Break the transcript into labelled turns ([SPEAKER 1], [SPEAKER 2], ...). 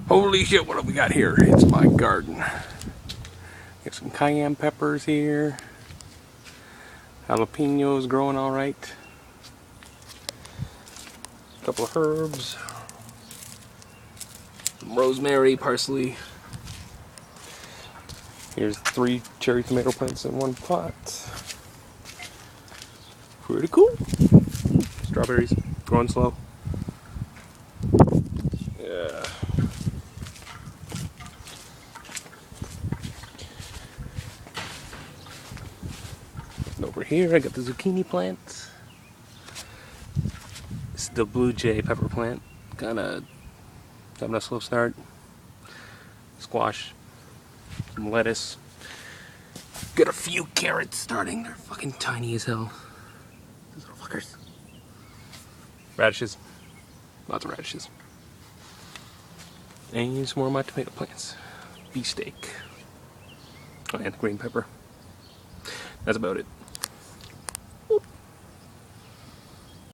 [SPEAKER 1] Holy shit, what have we got here? It's my garden. Got some cayenne peppers here. Jalapenos growing alright. A couple of herbs. Some rosemary, parsley. Here's 3 cherry tomato plants in one pot. Pretty cool. Strawberries, growing slow. Yeah. And over here I got the zucchini plant. This is the blue jay pepper plant. Kinda having a slow start. Squash. Some lettuce. Got a few carrots starting. They're fucking tiny as hell. These little fuckers. Radishes. Lots of radishes. And some more of my tomato plants. Beefsteak. Oh, and green pepper. That's about it.